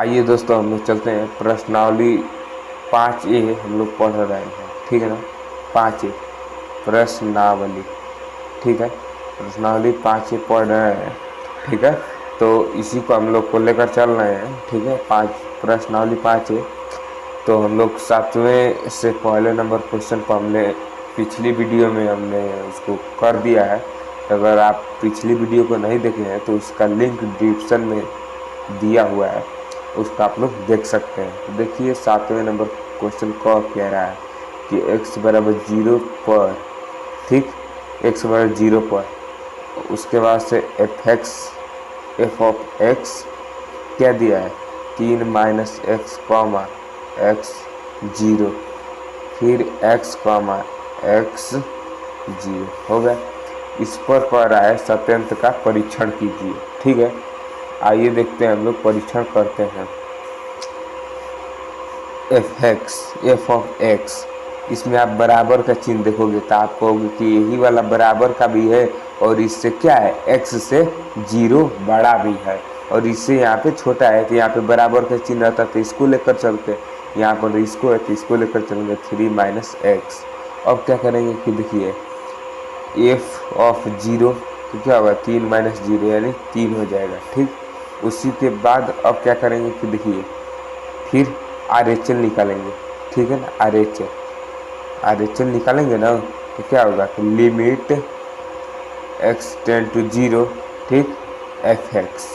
आइए दोस्तों, हम लोग चलते हैं प्रश्नावली 5A हम लोग पढ़ रहे हैं, ठीक है ना। 5A प्रश्नावली, ठीक है। प्रश्नावली 5A पढ़ रहे हैं, ठीक है। तो इसी को हम लोग को लेकर चल रहे हैं, ठीक है। प्रश्नावली 5A। तो हम लोग 7वें से पहले नंबर क्वेश्चन को हमने पिछली वीडियो में हमने उसको कर दिया है। अगर आप पिछली वीडियो को नहीं देखे हैं तो उसका लिंक डिस्क्रिप्शन में दिया हुआ है, उसका आप लोग देख सकते हैं। तो देखिए 7वें नंबर क्वेश्चन को कह रहा है कि x बराबर 0 पर, ठीक, x बराबर 0 पर, उसके बाद से f ऑफ x क्या दिया है 3 माइनस एक्स कॉमा एक्स 0, फिर x कॉमा एक्स 0 हो गया। इस पर पड़ रहा है सत्यंत का परीक्षण कीजिए, ठीक है। आइए देखते हैं, हम लोग परीक्षण करते हैं। एफ ऑफ एक्स, इसमें आप बराबर का चिन्ह देखोगे तो आप कहोगे कि यही वाला बराबर का भी है और इससे क्या है x से 0 बड़ा भी है और इससे यहाँ पे छोटा है। तो यहाँ पे बराबर का चिन्ह रहता तो इसको लेकर चलते, यहाँ पर इसको है तो इसको लेकर चलेंगे 3 माइनस एक्स। अब क्या करेंगे कि देखिए एफ ऑफ 0 तो क्या होगा 3 माइनस 0 यानी 3 हो जाएगा, ठीक। उसी के बाद अब क्या करेंगे कि देखिए फिर RHL निकालेंगे, ठीक है ना। RHL निकालेंगे ना तो क्या होगा कि लिमिट x टेंड टू 0, ठीक, fx,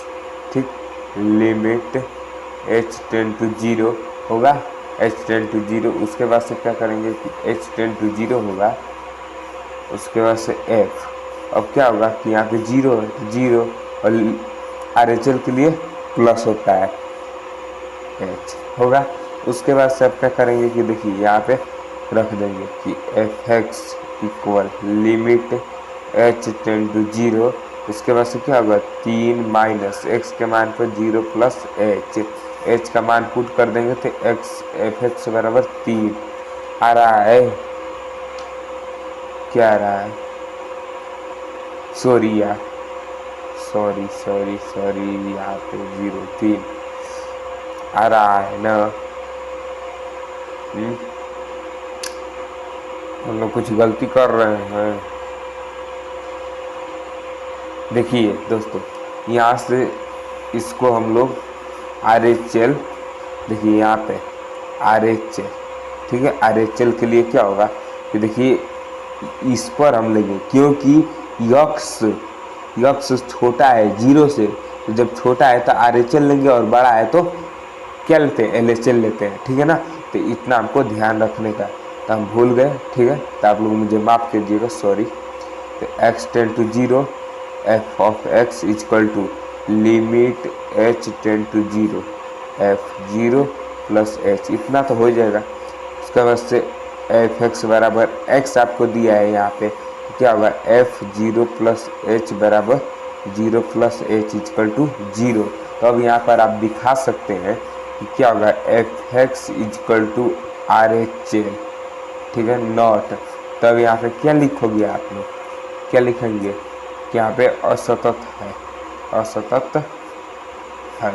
ठीक, लिमिट h टेंड टू 0 होगा, h टेंड टू 0। उसके बाद से क्या करेंगे कि h टेंड टू 0 होगा, उसके बाद से f। अब क्या होगा कि यहाँ पे 0 है, 0 और RHL के लिए प्लस होता है h होगा। उसके बाद से अब क्या करेंगे कि देखिए यहाँ पे रख देंगे कि fx equal limit h tend to 0। उसके बाद से क्या होगा 3 माइनस x के मान पर 0 प्लस h का मान पुट कर देंगे तो fx बराबर 3 आ रहा है। क्या आ रहा है, सॉरी यार, सॉरी यहाँ पे 0 3 आ रहा है ना। हम लोग कुछ गलती कर रहे हैं। देखिए दोस्तों, यहाँ से इसको हम लोग RHL, देखिए यहाँ पे RHL, ठीक है। RHL के लिए क्या होगा कि देखिए इस पर हम लेंगे क्योंकि यक्स छोटा है 0 से, तो जब छोटा है तो RHL लेंगे और बड़ा है तो क्या लेते हैं LHL लेते हैं, ठीक है ना। तो इतना हमको ध्यान रखने का, तो हम भूल गए, ठीक है। तो आप लोग मुझे माफ़ कीजिएगा, सॉरी। तो x tend to 0 f of x equal to limit h tend to 0 f0 plus h, इतना तो हो जाएगा। उसके बाद से fx बराबर x आपको दिया है यहाँ पे, तो क्या होगा f0 प्लस h बराबर 0 प्लस h इक्वल टू 0। तो अब यहाँ पर आप दिखा सकते हैं कि क्या होगा fx इक्वल टू RHL, ठीक है, नॉट। तब यहाँ पे क्या लिखोगे आप लोग, क्या लिखेंगे कि यहाँ पे असतत है, असतत है,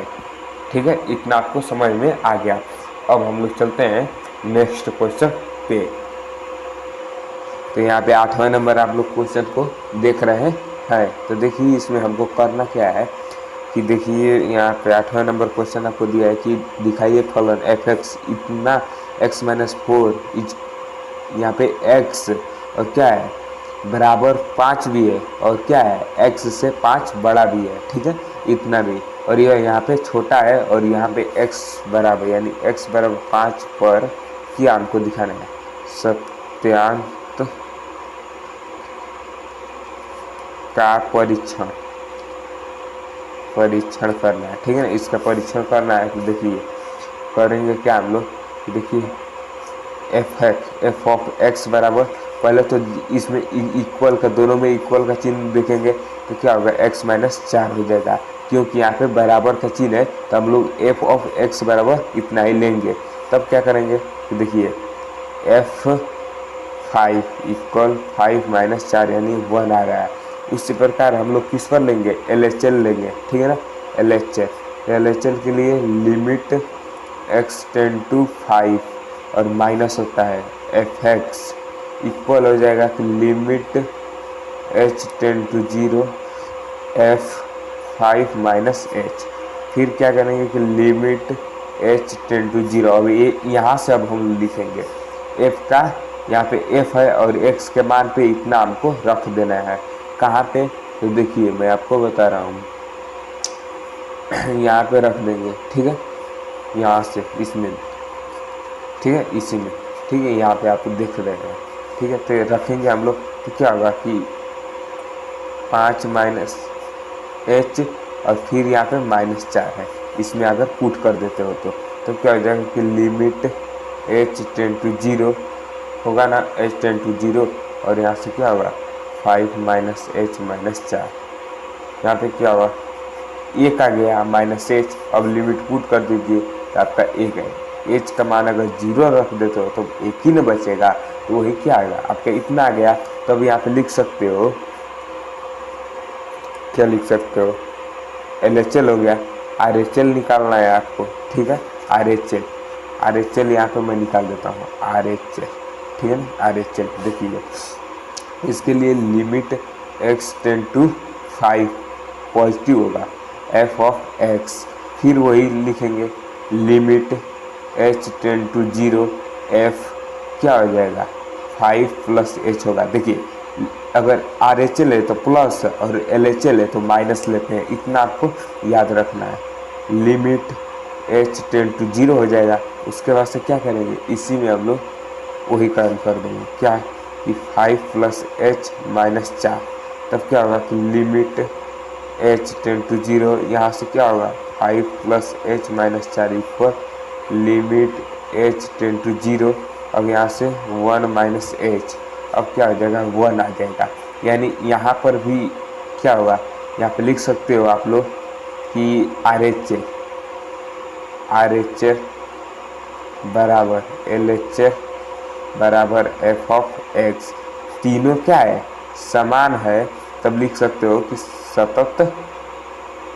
ठीक है। इतना आपको समझ में आ गया। अब हम लोग चलते हैं नेक्स्ट क्वेश्चन पे। तो यहाँ पे 8वां नंबर आप लोग क्वेश्चन को देख रहे हैं। तो देखिए इसमें हमको करना क्या है कि देखिए यहाँ पे 8वां नंबर क्वेश्चन आपको दिया है कि दिखाइए फलन fx इतना x माइनस 4 यहाँ पे x और क्या है बराबर 5 भी है और क्या है x से 5 बड़ा भी है, ठीक है, इतना भी। और यह यहाँ पे छोटा है और यहाँ पे x बराबर यानी x बराबर 5 पर क्या हमको दिखाना है सत्यांत का परीक्षण करना है, ठीक है ना। इसका परीक्षण करना है तो देखिए करेंगे क्या हम लोग कि देखिए f ऑफ x बराबर, पहले तो इसमें इक्वल का, दोनों में इक्वल का चिन्ह देखेंगे तो क्या होगा x माइनस 4 हो जाएगा, क्योंकि यहाँ पे बराबर का चिन्ह है तो हम लोग f ऑफ x बराबर इतना ही लेंगे। तब क्या करेंगे तो देखिए f5 इक्वल 5 माइनस 4 यानी 1 आ रहा है। उसी प्रकार हम लोग किस पर लेंगे LHL लेंगे, ठीक है ना, LHL। LHL के लिए लिमिट x टेंड टू 5 और माइनस होता है fx इक्वल हो जाएगा कि limit h tend to 0 f5 minus h। फिर क्या करेंगे कि लिमिट h टेंड टू 0, अब ये यहाँ से अब हम लिखेंगे f का, यहाँ पे f है और x के मान पे इतना हमको रख देना है। कहाँ पे, तो देखिए मैं आपको बता रहा हूँ, यहाँ पे रख देंगे, ठीक है, यहाँ से इसमें, ठीक है, इसी में, ठीक है, यहाँ पे आप देख रहे हैं, ठीक है। तो रखेंगे हम लोग, तो क्या होगा कि 5 माइनस h और फिर यहाँ पे -4 है, इसमें अगर पुट कर देते हो तो क्या हो जाएगा कि लिमिट h टेंड टू 0 होगा ना, h टेंड टू 0, और यहाँ से क्या होगा 5 माइनस h माइनस 4, यहाँ पे क्या होगा 1 आ गया माइनस h। अब लिमिट पुट कर दीजिए तो आपका 1 है, h का मान अगर 0 रख देते हो तो 1 ही न बचेगा, तो वही क्या आएगा आपका इतना आ गया। तो अब यहाँ पे लिख सकते हो, क्या लिख सकते हो, LHL हो गया, RHL निकालना है आपको, ठीक है, RHL यहाँ पे मैं निकाल देता हूँ RHL, ठीक है ना, RHL देखिए इसके लिए limit x tend to 5 positive होगा f(x), फिर वही लिखेंगे limit h tend to 0 f क्या हो जाएगा 5 प्लस h होगा। देखिए अगर RHL है तो प्लस और LHL है तो माइनस लेते हैं, इतना आपको याद रखना है। लिमिट h टेंड टू 0 हो जाएगा, उसके बाद से क्या करेंगे, इसी में हम लोग वही काम कर देंगे, क्या कि 5 प्लस h माइनस 4, तब क्या होगा कि लिमिट h टेंड टू 0, यहाँ से क्या होगा 5 plus h minus 4 equal limit h tend to 0, अब यहाँ से 1 माइनस h, अब क्या हो जाएगा 1 आ जाएगा। यानी यहाँ पर भी क्या होगा, यहाँ पे लिख सकते हो आप लोग कि RHL बराबर LHL बराबर f(x), तीनों क्या है समान है, तब लिख सकते हो कि सतत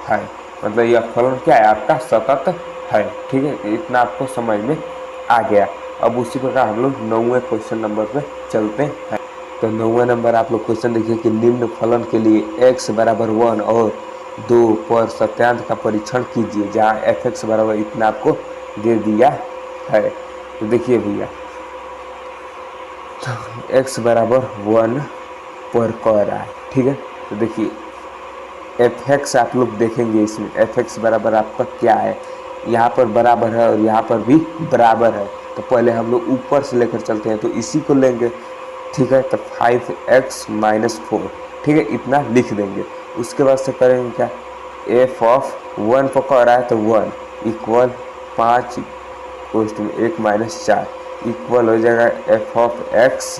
है, मतलब यह फलन क्या है आपका सतत है, ठीक है। इतना आपको समझ में आ गया। अब उसी प्रकार हम लोग 9वें क्वेश्चन नंबर पे चलते हैं। तो 9वें नंबर आप लोग क्वेश्चन देखिए कि निम्न फलन के लिए x बराबर 1 और 2 पर सत्यांश का परीक्षण कीजिए, जहाँ f(x) बराबर इतना आपको दे दिया है। तो देखिए भैया, तो x बराबर 1 पर कह रहा है, ठीक है। तो देखिए f(x) आप लोग देखेंगे, इसमें f(x) बराबर आपका क्या है, यहाँ पर बराबर है और यहाँ पर भी बराबर है। तो पहले हम लोग ऊपर से लेकर चलते हैं, तो इसी को लेंगे, ठीक है। तो 5x माइनस 4, ठीक है, इतना लिख देंगे। उसके बाद से करेंगे क्या, f(1) पर कह रहा है तो 1 इक्वल 5 कोष्ट में 1 माइनस 4 इक्वल हो जाएगा f(x)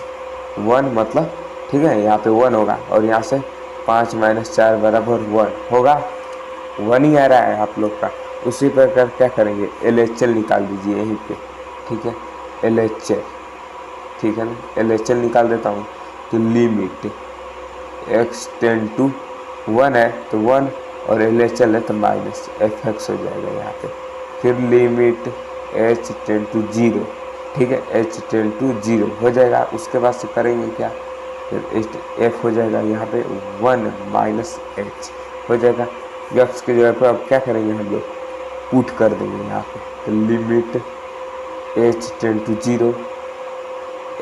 1, मतलब ठीक है, यहाँ पे 1 होगा और यहाँ से 5 माइनस 4 बराबर 1 होगा, 1 ही आ रहा है आप लोग का। उसी प्रकार क्या करेंगे, LHL निकाल दीजिए यहीं पे, ठीक है, LHL, ठीक है ना, LHL निकाल देता हूँ। तो लिमिट x टेंड टू 1 है तो 1 और LHL है तो माइनस f(x) हो जाएगा यहाँ पे। फिर लिमिट h टेंड टू 0, ठीक है, h टेंड टू 0 हो जाएगा। उसके बाद से करेंगे क्या, फिर f हो जाएगा यहाँ पे 1 माइनस h हो जाएगा। x के जगह पर अब क्या करेंगे हम लोग, पुट कर देंगे यहाँ पे। तो limit h tend to 0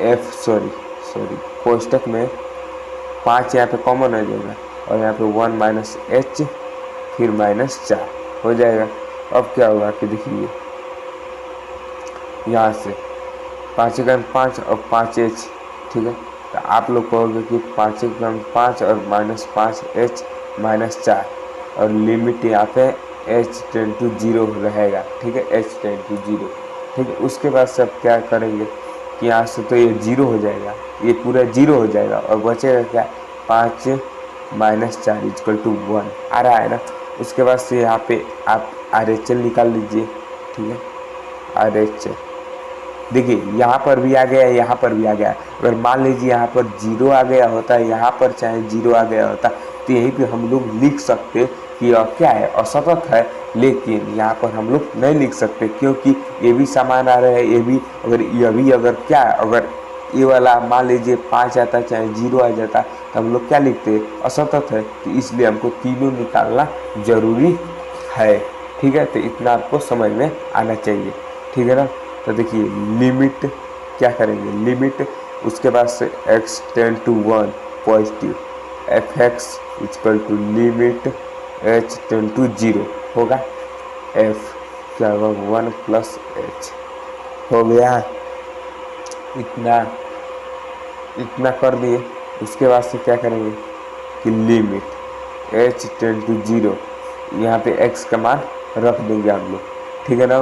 f sorry कोष्टक में 5 यहाँ पे कॉमन हो जाएगा और यहाँ पे 1 माइनस h फिर माइनस 4 हो जाएगा। अब क्या होगा कि देखिए यहाँ से 5 का 5 और 5h, ठीक है। तो आप लोग कहोगे कि 5 का 5 और माइनस 5h माइनस 4 और लिमिट यहाँ पे h टेंड टू 0 रहेगा, ठीक है, h टेंड टू 0, ठीक है। उसके बाद से अब क्या करेंगे कि यहाँ से तो ये 0 हो जाएगा, ये पूरा 0 हो जाएगा और बचेगा क्या 5 माइनस 4 इक्वल टू 1 आ रहा है ना। उसके बाद से यहाँ पे आप RHL निकाल लीजिए, ठीक है, RHL देखिए यहाँ पर भी आ गया, यहाँ पर भी आ गया। अगर मान लीजिए यहाँ पर 0 आ गया होता है, यहाँ पर चाहे 0 आ गया होता, तो यहीं पे हम लोग लिख सकते कि क्या है असतत है, लेकिन यहाँ पर हम लोग नहीं लिख सकते क्योंकि ये भी समान आ रहा है, ये भी अगर क्या अगर ये वाला मान लीजिए 5 आता चाहे 0 आ जाता तो हम लोग क्या लिखते, असतत है, तो इसलिए हमको तीनों निकालना जरूरी है। ठीक है, तो इतना आपको समझ में आना चाहिए। ठीक है ना। तो देखिए लिमिट क्या करेंगे, लिमिट उसके बाद से x tend to 1 positive F X equal to limit h tend to 0 होगा, f क्या होगा 1 प्लस h हो गया। इतना कर दिए। उसके बाद से क्या करेंगे कि लिमिट h टेंड टू 0, यहाँ पे x का मान रख देंगे हम लोग। ठीक है ना।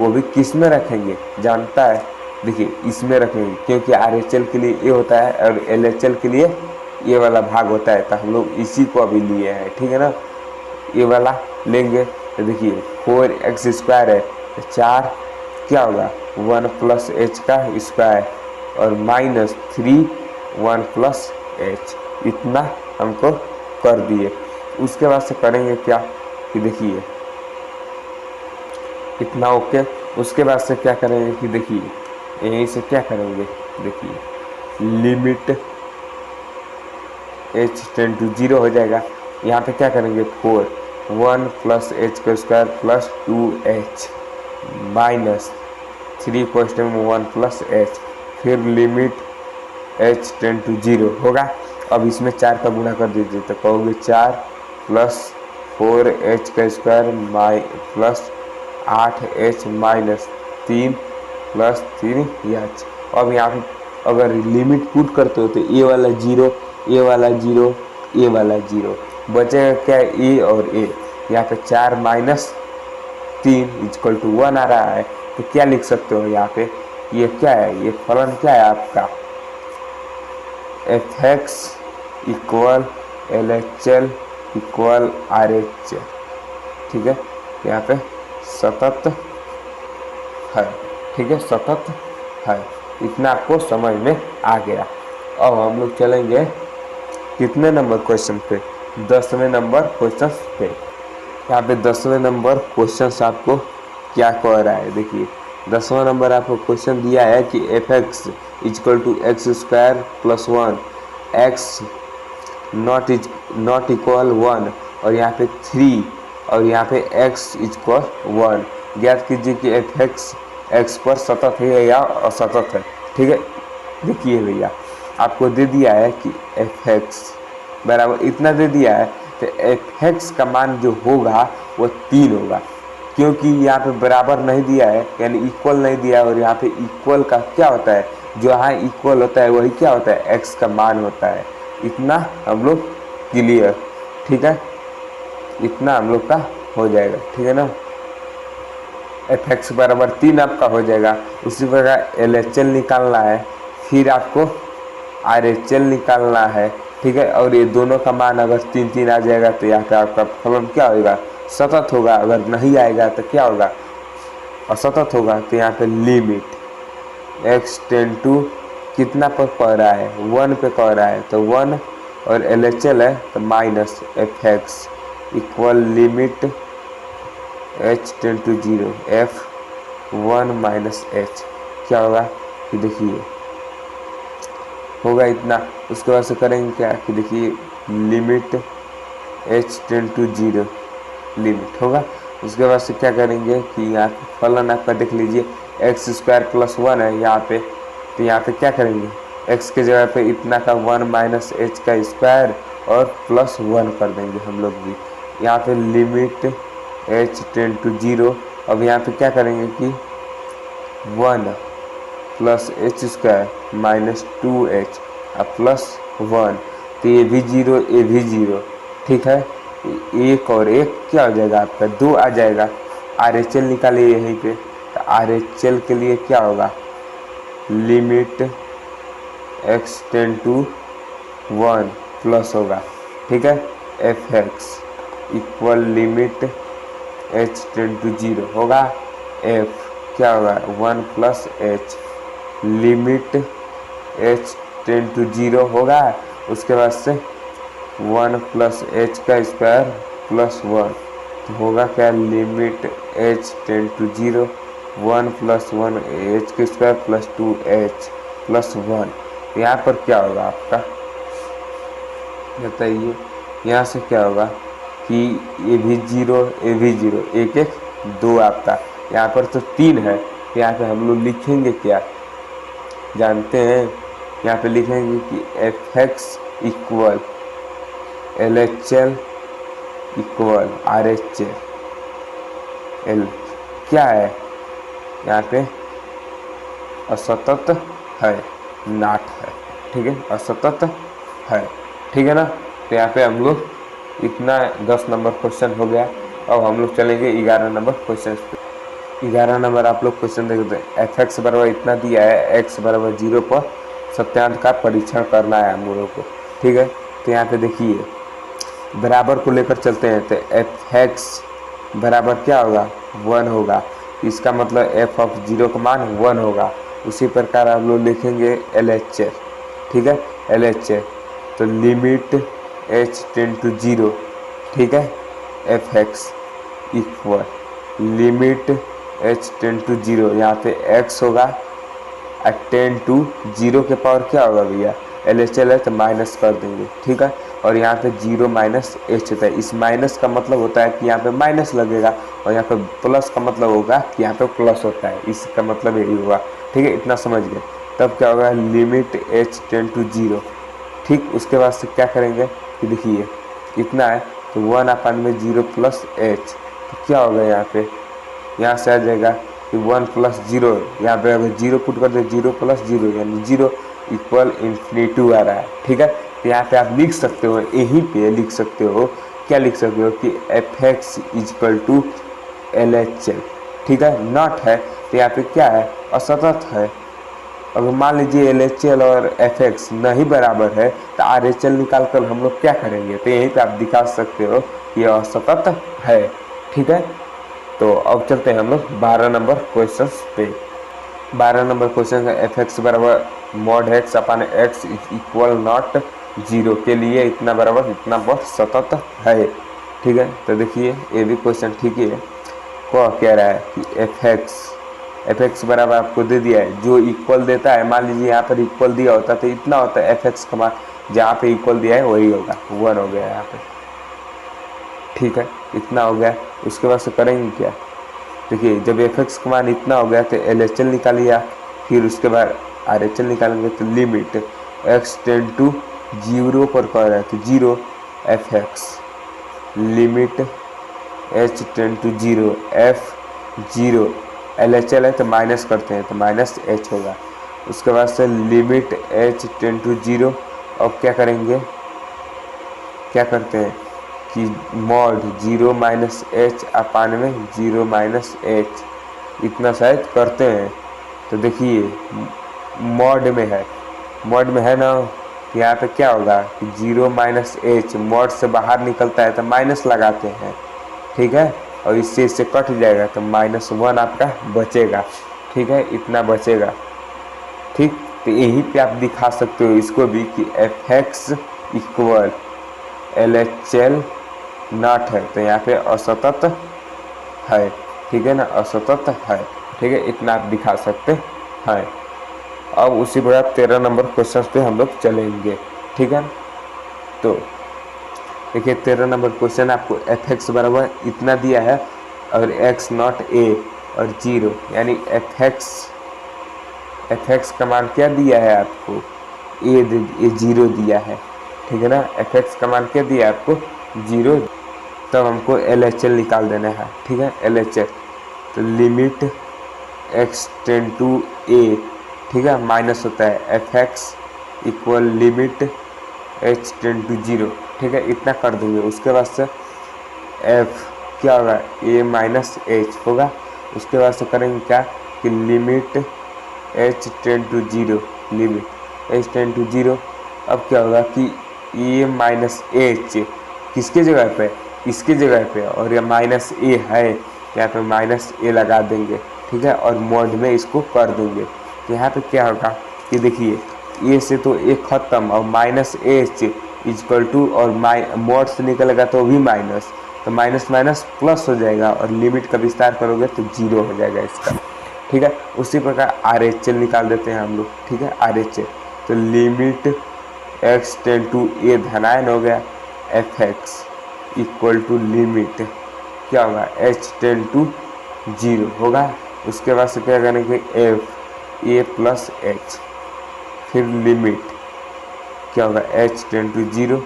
वो भी किस में रखेंगे जानता है, देखिए इसमें रखेंगे क्योंकि RHL के लिए ये होता है और LHL के लिए ये वाला भाग होता है, तो हम लोग इसी को अभी लिए हैं। ठीक है ना। ये वाला लेंगे तो देखिए 4x² है तो 4 क्या होगा 1 प्लस h का स्क्वायर और -3 1 प्लस h, इतना हमको कर दिए। उसके बाद से करेंगे क्या कि देखिए इतना ओके। उसके बाद से क्या करेंगे कि देखिए यहीं से क्या करेंगे, देखिए लिमिट h टेंड टू 0 हो जाएगा। यहाँ पे क्या करेंगे 4 1 प्लस h का स्क्वायर प्लस 2h -3 क्वेश्चन में 1 प्लस h, फिर लिमिट h टेंड टू 0 होगा। अब इसमें 4 का गुणा कर दीजिए तो कहोगे 4 प्लस 4h का square plus 8h -3 plus 3h। अब यहाँ पे अगर लिमिट पुट करते हो तो ये वाला 0, ये वाला 0, ये वाला 0 बचेगा क्या ए और ए। यहाँ पे 4 -3 इक्वल टू 1 आ रहा है, तो क्या लिख सकते हो यहाँ पे, ये क्या है, ये फलन क्या है आपका F X equal LHL equal RHL। ठीक है, यहाँ पे सतत है। ठीक है, सतत है। इतना आपको समझ में आ गया। अब हम लोग चलेंगे कितने नंबर क्वेश्चन पे, 10वें नंबर क्वेश्चन पे। यहाँ पे 10वें नंबर क्वेश्चन आपको क्या कह रहा है, देखिए 10वां नंबर आपको क्वेश्चन दिया है कि F X equal to x² plus 1 x not equal 1 और यहाँ पे 3 और यहाँ पे x इक्वल 1 ज्ञात कीजिए कि एफ एक्स एक्स पर सतत है या असतत है। ठीक है, देखिए भैया आपको दे दिया है कि एफ एक्स बराबर इतना दे दिया है, तो एफ एक्स का मान जो होगा वो 3 होगा, क्योंकि यहाँ पे बराबर नहीं दिया है यानी इक्वल नहीं दिया। और यहाँ पे इक्वल का क्या होता है, जो यहाँ इक्वल होता है वही क्या होता है, एक्स का मान होता है। इतना हम लोग क्लियर। ठीक है, इतना हम लोग का हो जाएगा। ठीक है ना। एफ एक्स बराबर 3 आपका हो जाएगा। उसी प्रकार LHL निकालना है, फिर आपको RHL निकालना है। ठीक है, और ये दोनों का मान अगर 3 आ जाएगा तो यहाँ पे आपका फलन क्या होगा, सतत होगा। अगर नहीं आएगा तो क्या होगा, असतत होगा। तो यहाँ पे लिमिट x टेंड टू कितना पर कह रहा है, 1 पे कह रहा है, तो 1 और LHL है तो minus F X equal limit h tend to 0 f1 minus h क्या होगा कि देखिए होगा इतना। उसके बाद से करेंगे क्या कि देखिए limit h tend to 0 limit होगा। उसके बाद से क्या करेंगे कि यहाँ पे फलन आपका देख लीजिए x² प्लस 1 है यहाँ पे, तो यहाँ पे क्या करेंगे x के जगह पे इतना का 1 माइनस h का स्क्वायर और प्लस 1 कर देंगे हम लोग भी। यहाँ पे लिमिट h टेंड टू 0। अब यहाँ पे क्या करेंगे कि 1 प्लस h² माइनस 2h और प्लस 1, तो ये भी 0 ये भी 0। ठीक है, एक और एक क्या हो जाएगा आपका 2 आ जाएगा। RHL निकालिए यहीं पे, तो RHL के लिए क्या होगा limit x tend to 1 plus होगा। ठीक है, F X equal limit h tend to 0 होगा, f क्या होगा 1 plus h limit h tend to 0 होगा। उसके बाद से 1 प्लस h का स्क्वायर प्लस 1, होगा क्या, limit H tend to 0 1 + 1 H के स्क्वायर प्लस 2h + 1। यहाँ पर क्या होगा आपका बताइए, यहाँ से क्या होगा कि ये भी 0 ये भी 0, एक एक 2 आपका, यहाँ पर तो 3 है, तो यहाँ पे हम लोग लिखेंगे क्या जानते हैं, यहाँ पे लिखेंगे कि fx equal LHL equal RHL। L क्या है यहाँ पे, असतत है, नाट है, ठीक है, असतत है, ठीक है ना। तो यहाँ पे हम लोग इतना 10 नंबर क्वेश्चन हो गया। अब हम लोग चलेंगे 11 नंबर क्वेश्चन पे। 11 नंबर आप लोग क्वेश्चन देखते हैं, fx बराबर इतना दिया है, x बराबर 0 पर सत्यांश का परीक्षण करना है हम लोगों को, ठीक है। तो यहाँ पे देखिए बराबर को लेकर चलते हैं, तो fx बराबर क्या होगा 1 होगा, इसका मतलब f(0) का मान 1 होगा। उसी प्रकार आप लोग लिखेंगे LHL, ठीक है, LHL तो लिमिट h टेन टू 0, ठीक है, fx equal limit h tend to 0, यहाँ पे x होगा 10 टू 0 के पावर क्या होगा भैया, LHL है तो माइनस कर देंगे, ठीक है। और यहाँ पे 0 - h होता है, इस माइनस का मतलब होता है कि यहाँ पे माइनस लगेगा, और यहाँ पे प्लस का मतलब होगा कि यहाँ पे प्लस होता है, इसका मतलब यही होगा, ठीक है, इतना समझ गए। तब क्या होगा, लिमिट h टेन टू 0, ठीक। उसके बाद से क्या करेंगे कि देखिए इतना है तो 1/0 + h, तो क्या होगा यहाँ से आ जाएगा कि 1 + 0, यहाँ पे अगर 0 पुट कर दे 0 + 0 यानी 0 इक्वल इन्फिनिटी आ रहा है, ठीक है। तो यहाँ पे आप लिख सकते हो, यहीं पे लिख सकते हो, क्या लिख सकते हो कि fx = LHL, ठीक है, नॉट है तो यहाँ पे क्या है, असतत है। अगर मान लीजिए LHL और fx नहीं बराबर है तो RHL निकाल कर हम लोग क्या करेंगे, तो यहीं पे आप दिखा सकते हो कि यह असतत है, ठीक है। तो अब चलते हैं हम लोग 12 नंबर क्वेश्चन पे। 12 नंबर क्वेश्चन है, fx बराबर mod x/x इक्वल नॉट 0 के लिए इतना बराबर इतना पर सतत है, ठीक है। तो देखिए ये भी क्वेश्चन ठीक ही है, को कह रहा है कि fx बराबर आपको दे दिया है, जो इक्वल देता है, मान लीजिए यहाँ पर इक्वल दिया होता तो इतना होता है, fx का मान जहाँ पे इक्वल दिया है वही होगा, 1 हो गया यहाँ पे, ठीक है, इतना हो गया। उसके बाद से करेंगे क्या, देखिए जब fx का मान इतना हो गया तो LHL निकालिए, फिर उसके बाद RHL निकालेंगे, तो लिमिट x टेन टू 0 पर कह रहा है तो 0 fx limit h tend to 0 f0 LHL है तो माइनस करते हैं तो -h होगा। उसके बाद से लिमिट h टेन टू 0, अब क्या करेंगे, क्या करते हैं कि मॉड 0 - h/0 - h इतना शायद करते हैं। तो देखिए मॉड में है ना, यहाँ पे क्या होगा कि 0 - h मॉड से बाहर निकलता है तो माइनस लगाते हैं, ठीक है, और इससे कट जाएगा तो -1 आपका बचेगा, ठीक है, इतना बचेगा, ठीक। तो यहीं पे आप दिखा सकते हो इसको भी कि fx इक्वल LHL नॉट है, तो यहाँ पे असतत है, ठीक है ना, असतत है, ठीक है, इतना आप दिखा सकते हैं। अब उसी प्रकार 13 नंबर क्वेश्चन पे हम लोग चलेंगे, ठीक है। तो देखिए 13 नंबर क्वेश्चन आपको fx बराबर इतना दिया है और x नॉट a और 0, यानी fx का मान क्या दिया है आपको, a 0 दिया है, ठीक है ना, fx का मान क्या दिया है आपको 0, तब हमको LHL निकाल देना है, ठीक है, LHL तो limit x tend to a, ठीक है, माइनस होता है fx equal limit h tend to 0, ठीक है, इतना कर देंगे। उसके बाद से f क्या होगा a - h होगा। उसके बाद से करेंगे क्या कि limit h tend to 0, limit h tend to 0, अब क्या होगा कि a - h किसके जगह पे, इसके जगह पे, और ये -a है यहाँ पे -a लगा देंगे, ठीक है, और मॉड में इसको कर देंगे। यहाँ पे क्या होगा कि देखिए a से तो a खत्म और -h इक्वल टू, और मॉड से निकलेगा तो भी माइनस, तो माइनस माइनस प्लस हो जाएगा और लिमिट का विस्तार करोगे तो 0 हो जाएगा इसका। ठीक है, उसी प्रकार RHL निकाल देते हैं हम लोग। ठीक है, RHL तो लिमिट x टेंड टू ए धनायन हो गया, fx इक्वल टू लिमिट क्या होगा, h टेंड टू 0 होगा। उसके बाद से क्या करेंगे, f a प्लस h, फिर लिमिट क्या होगा, h टेंड टू 0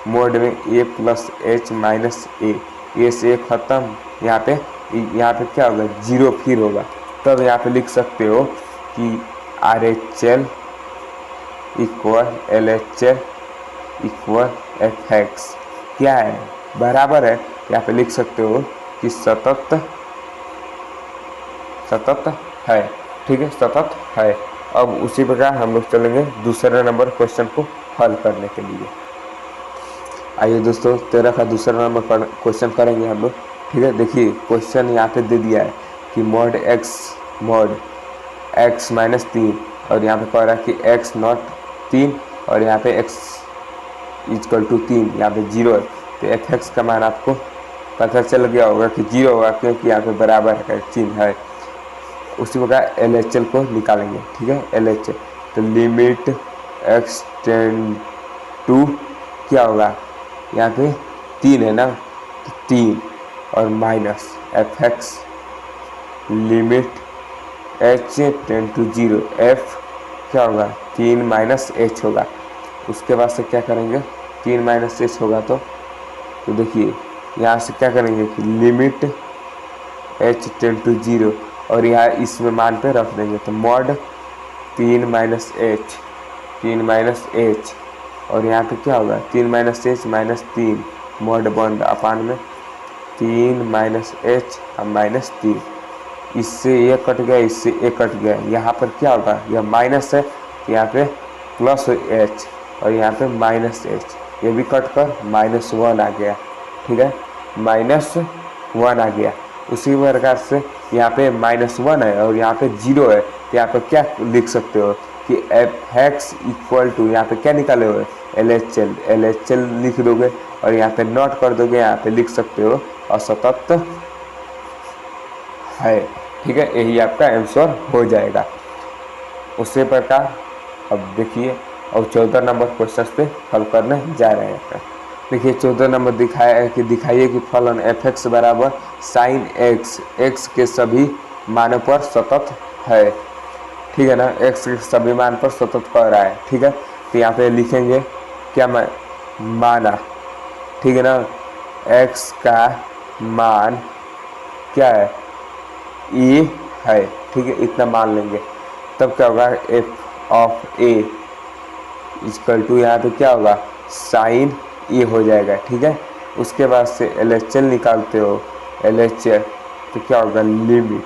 मोड में a plus h minus a से ख़त्म, यहाँ पे क्या होगा, 0 फिर होगा। तब यहाँ पे लिख सकते हो कि RHL equal LHL equal fx क्या है, बराबर है। यहाँ पे लिख सकते हो कि सतत है। ठीक है, सतत है। अब उसी प्रकार हम लोग चलेंगे दूसरे नंबर क्वेश्चन को हल करने के लिए। आइए दोस्तों, 13 का दूसरा नंबर क्वेश्चन करेंगे हम लोग। ठीक है, देखिए क्वेश्चन यहाँ पे दे दिया है कि मॉड x माइनस 3 और यहाँ पे कह रहा है कि x नॉट 3 और यहाँ पे x इक्वल टू 3, यहाँ पे 0 है। तो fx का मान आपको पता चल गया होगा कि 0 होगा, क्योंकि यहाँ पे बराबर का चिन्ह है। उसी प्रकार LHL को निकालेंगे। ठीक है, LHL तो लिमिट x टेंड टू क्या होगा, यहाँ पे 3 है ना, तो 3 और minus fx limit h tend to 0, f क्या होगा, 3 माइनस h होगा। उसके बाद से क्या करेंगे, 3 माइनस h होगा तो देखिए यहाँ से क्या करेंगे कि लिमिट h टेंड टू 0 और यहाँ इसमें मान पे रख देंगे। तो मॉड 3 माइनस h और यहाँ पे क्या होगा, 3 माइनस h माइनस 3 मॉड बंद अपान में 3 माइनस h और माइनस 3, इससे ये कट गया, इससे ये कट गया। यहाँ पर क्या होगा, यह माइनस है तो यहाँ पे प्लस h और यहाँ पे माइनस h, ये भी कट कर -1 आ गया। ठीक है, -1 आ गया। उसी प्रकार से यहाँ पे -1 है और यहाँ पे 0 है, तो यहाँ पे क्या लिख सकते हो कि fx इक्वल टू, यहाँ पे क्या निकाले हुए, LHL लिख दोगे और यहाँ पे नोट कर दोगे, यहाँ पे लिख सकते हो असतत है। ठीक है, यही आपका आंसर हो जाएगा। उसी प्रकार अब देखिए और 14 नंबर क्वेश्चन पे हल करने जा रहे हैं। देखिए 14 नंबर दिखाइए कि फलन fx बराबर साइन x के सभी मानों पर सतत है। ठीक है ना, x के सभी मान पर सतत कह रहा है। ठीक है, तो यहाँ पे लिखेंगे क्या माना। ठीक है ना, x का मान क्या है, e है। ठीक है, इतना मान लेंगे, तब क्या होगा, f of a equal to यहाँ पे क्या होगा, साइन ए हो जाएगा। ठीक है, उसके बाद से LHL निकालते हो, LHL तो क्या होगा, लिमिट